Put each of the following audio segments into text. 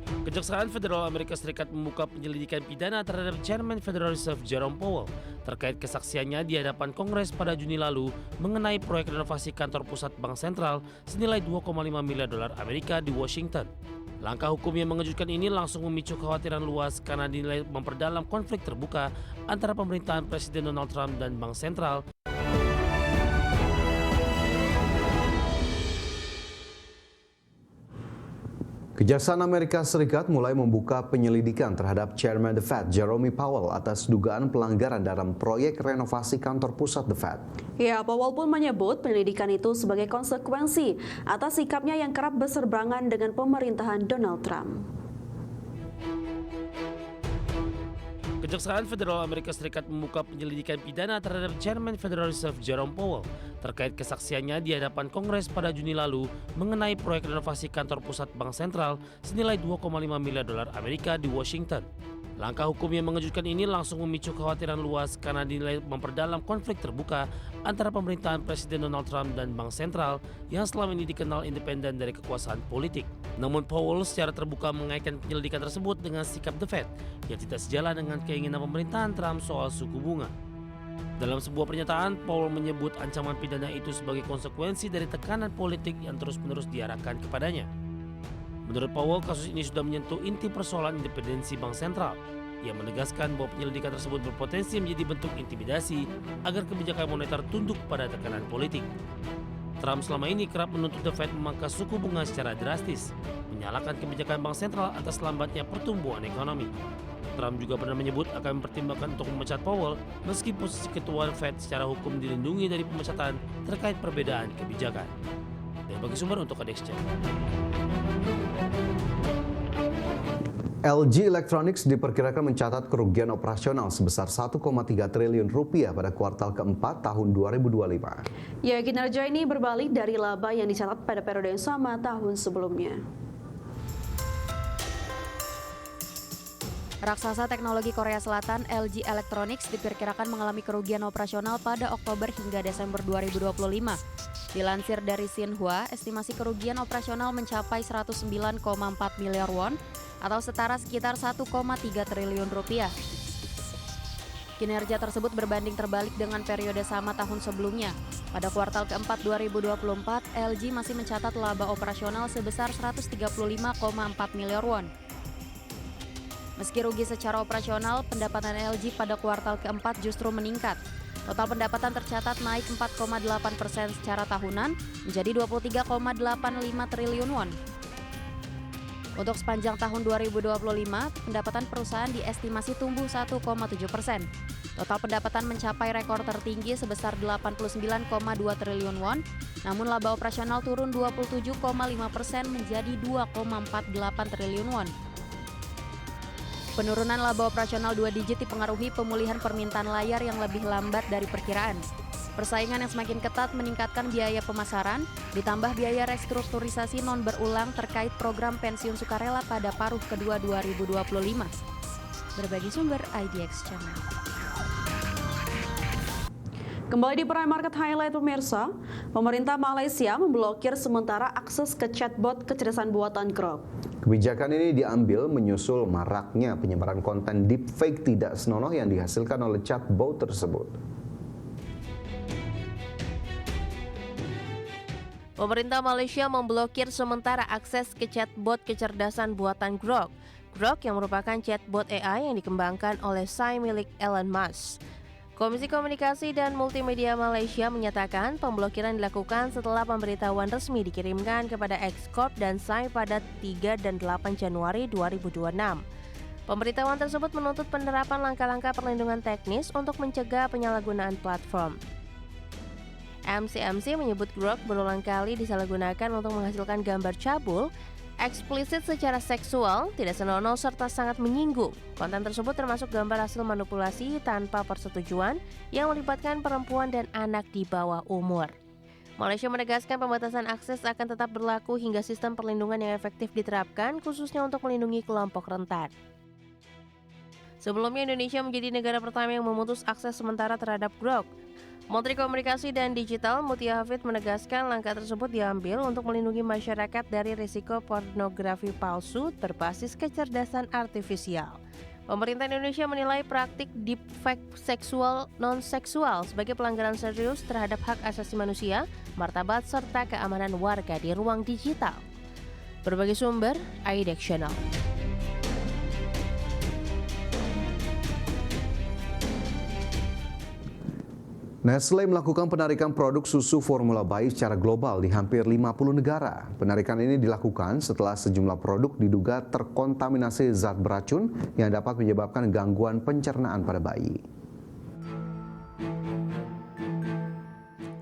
Kejaksaan Federal Amerika Serikat membuka penyelidikan pidana terhadap Chairman Federal Reserve Jerome Powell terkait kesaksiannya di hadapan Kongres pada Juni lalu mengenai proyek renovasi kantor pusat Bank Sentral senilai 2,5 miliar dolar Amerika di Washington. Langkah hukum yang mengejutkan ini langsung memicu kekhawatiran luas karena dinilai memperdalam konflik terbuka antara pemerintahan Presiden Donald Trump dan Bank Sentral. Kejaksaan Amerika Serikat mulai membuka penyelidikan terhadap Chairman The Fed, Jerome Powell, atas dugaan pelanggaran dalam proyek renovasi kantor pusat The Fed. Ya, Powell pun menyebut penyelidikan itu sebagai konsekuensi atas sikapnya yang kerap berseberangan dengan pemerintahan Donald Trump. Kejaksaan Federal Amerika Serikat membuka penyelidikan pidana terhadap Chairman Federal Reserve Jerome Powell terkait kesaksiannya di hadapan Kongres pada Juni lalu mengenai proyek renovasi kantor pusat Bank Sentral senilai 2,5 miliar dolar Amerika di Washington. Langkah hukum yang mengejutkan ini langsung memicu kekhawatiran luas karena dinilai memperdalam konflik terbuka antara pemerintahan Presiden Donald Trump dan Bank Sentral yang selama ini dikenal independen dari kekuasaan politik. Namun Powell secara terbuka mengaitkan penyelidikan tersebut dengan sikap The Fed yang tidak sejalan dengan keinginan pemerintahan Trump soal suku bunga. Dalam sebuah pernyataan, Powell menyebut ancaman pidana itu sebagai konsekuensi dari tekanan politik yang terus-menerus diarahkan kepadanya. Menurut Powell, kasus ini sudah menyentuh inti persoalan independensi Bank Sentral. Ia menegaskan bahwa penyelidikan tersebut berpotensi menjadi bentuk intimidasi agar kebijakan moneter tunduk pada tekanan politik. Trump selama ini kerap menuntut The Fed memangkas suku bunga secara drastis, menyalahkan kebijakan Bank Sentral atas lambatnya pertumbuhan ekonomi. Trump juga pernah menyebut akan mempertimbangkan untuk memecat Powell meski posisi ketua Fed secara hukum dilindungi dari pemecatan terkait perbedaan kebijakan. Dari bagi sumber untuk Adex Channel. LG Electronics diperkirakan mencatat kerugian operasional sebesar 1,3 triliun rupiah pada kuartal keempat tahun 2025. Ya, kinerja ini berbalik dari laba yang dicatat pada periode yang sama tahun sebelumnya. Raksasa teknologi Korea Selatan LG Electronics diperkirakan mengalami kerugian operasional pada Oktober hingga Desember 2025. Dilansir dari Xinhua, estimasi kerugian operasional mencapai 109,4 miliar won atau setara sekitar 1,3 triliun rupiah. Kinerja tersebut berbanding terbalik dengan periode sama tahun sebelumnya. Pada kuartal keempat 2024, LG masih mencatat laba operasional sebesar 135,4 miliar won. Meski rugi secara operasional, pendapatan LG pada kuartal keempat justru meningkat. Total pendapatan tercatat naik 4,8% secara tahunan menjadi 23,85 triliun won. Untuk sepanjang tahun 2025, pendapatan perusahaan diestimasi tumbuh 1,7%. Total pendapatan mencapai rekor tertinggi sebesar 89,2 triliun won, namun laba operasional turun 27,5% menjadi 2,48 triliun won. Penurunan laba operasional 2 digit dipengaruhi pemulihan permintaan layar yang lebih lambat dari perkiraan. Persaingan yang semakin ketat meningkatkan biaya pemasaran, ditambah biaya restrukturisasi non berulang terkait program pensiun sukarela pada paruh kedua 2025. Berbagi sumber IDX Channel. Kembali di Prime Market Highlight pemirsa, pemerintah Malaysia memblokir sementara akses ke chatbot kecerdasan buatan Grok. Kebijakan ini diambil menyusul maraknya penyebaran konten deepfake tidak senonoh yang dihasilkan oleh chatbot tersebut. Pemerintah Malaysia memblokir sementara akses ke chatbot kecerdasan buatan Grok. Grok yang merupakan chatbot AI yang dikembangkan oleh Sai milik Elon Musk. Komisi Komunikasi dan Multimedia Malaysia menyatakan pemblokiran dilakukan setelah pemberitahuan resmi dikirimkan kepada X Corp dan Sai pada 3 dan 8 Januari 2026. Pemberitahuan tersebut menuntut penerapan langkah-langkah perlindungan teknis untuk mencegah penyalahgunaan platform. MCMC menyebut Grok berulang kali disalahgunakan untuk menghasilkan gambar cabul, eksplisit secara seksual, tidak senonoh serta sangat menyinggung. Konten tersebut termasuk gambar hasil manipulasi tanpa persetujuan yang melibatkan perempuan dan anak di bawah umur. Malaysia menegaskan pembatasan akses akan tetap berlaku hingga sistem perlindungan yang efektif diterapkan, khususnya untuk melindungi kelompok rentan. Sebelumnya Indonesia menjadi negara pertama yang memutus akses sementara terhadap Grok. Menteri Komunikasi dan Digital Mutia Hafid menegaskan langkah tersebut diambil untuk melindungi masyarakat dari risiko pornografi palsu berbasis kecerdasan artifisial. Pemerintah Indonesia menilai praktik deepfake seksual non-seksual sebagai pelanggaran serius terhadap hak asasi manusia, martabat, serta keamanan warga di ruang digital. Berbagai sumber, IDX Channel. Nestle melakukan penarikan produk susu formula bayi secara global di hampir 50 negara. Penarikan ini dilakukan setelah sejumlah produk diduga terkontaminasi zat beracun yang dapat menyebabkan gangguan pencernaan pada bayi.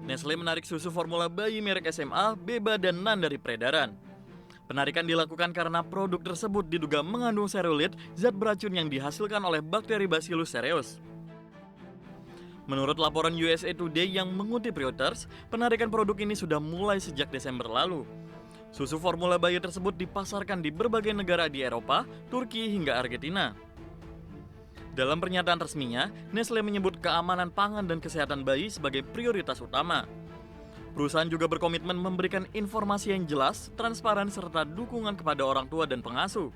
Nestle menarik susu formula bayi merek SMA, Beba, dan NAN dari peredaran. Penarikan dilakukan karena produk tersebut diduga mengandung serulit, zat beracun yang dihasilkan oleh bakteri Bacillus cereus. Menurut laporan USA Today yang mengutip Reuters, penarikan produk ini sudah mulai sejak Desember lalu. Susu formula bayi tersebut dipasarkan di berbagai negara di Eropa, Turki, hingga Argentina. Dalam pernyataan resminya, Nestle menyebut keamanan pangan dan kesehatan bayi sebagai prioritas utama. Perusahaan juga berkomitmen memberikan informasi yang jelas, transparan, serta dukungan kepada orang tua dan pengasuh.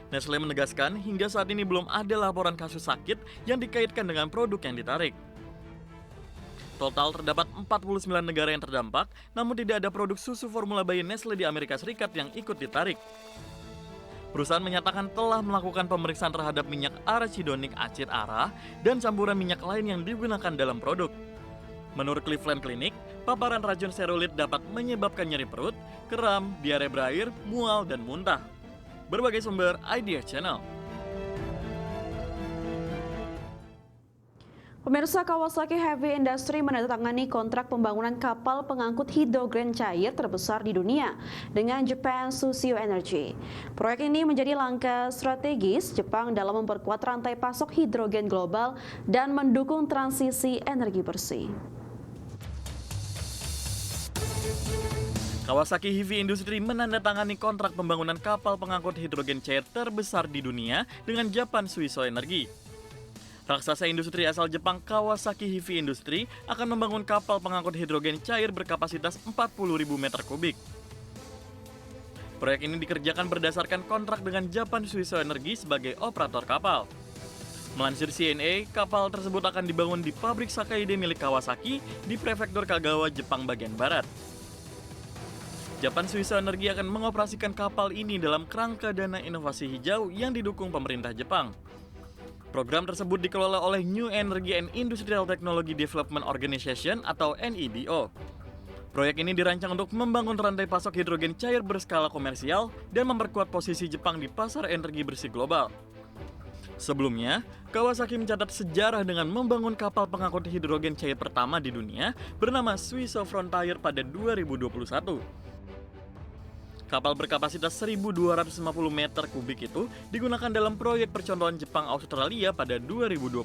Nestle menegaskan hingga saat ini belum ada laporan kasus sakit yang dikaitkan dengan produk yang ditarik. Total terdapat 49 negara yang terdampak, namun tidak ada produk susu formula bayi Nestle di Amerika Serikat yang ikut ditarik. Perusahaan menyatakan telah melakukan pemeriksaan terhadap minyak arachidonik acid arah dan campuran minyak lain yang digunakan dalam produk. Menurut Cleveland Clinic, paparan racun serulit dapat menyebabkan nyeri perut, kram, diare berair, mual, dan muntah. Berbagai sumber, IDX Channel. Pemirsa, Kawasaki Heavy Industry menandatangani kontrak pembangunan kapal pengangkut hidrogen cair terbesar di dunia dengan Japan Susio Energy. Proyek ini menjadi langkah strategis Jepang dalam memperkuat rantai pasok hidrogen global dan mendukung transisi energi bersih. Kawasaki Heavy Industry menandatangani kontrak pembangunan kapal pengangkut hidrogen cair terbesar di dunia dengan Japan Suiso Energy. Raksasa industri asal Jepang Kawasaki Heavy Industry akan membangun kapal pengangkut hidrogen cair berkapasitas 40.000 meter kubik. Proyek ini dikerjakan berdasarkan kontrak dengan Japan Suiso Energy sebagai operator kapal. Melansir CNA, kapal tersebut akan dibangun di pabrik Sakaide milik Kawasaki di prefektur Kagawa, Jepang bagian barat. Japan Suiso Energy akan mengoperasikan kapal ini dalam kerangka dana inovasi hijau yang didukung pemerintah Jepang. Program tersebut dikelola oleh New Energy and Industrial Technology Development Organization atau NEDO. Proyek ini dirancang untuk membangun rantai pasok hidrogen cair berskala komersial dan memperkuat posisi Jepang di pasar energi bersih global. Sebelumnya, Kawasaki mencatat sejarah dengan membangun kapal pengangkut hidrogen cair pertama di dunia bernama Suiso Frontier pada 2021. Kapal berkapasitas 1.250 meter kubik itu digunakan dalam proyek percontohan Jepang-Australia pada 2022.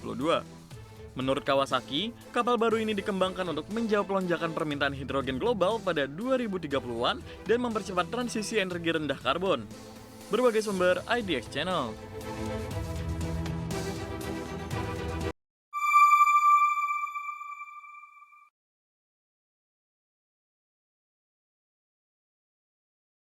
Menurut Kawasaki, kapal baru ini dikembangkan untuk menjawab lonjakan permintaan hidrogen global pada 2030-an dan mempercepat transisi energi rendah karbon. Berbagai sumber, IDX Channel.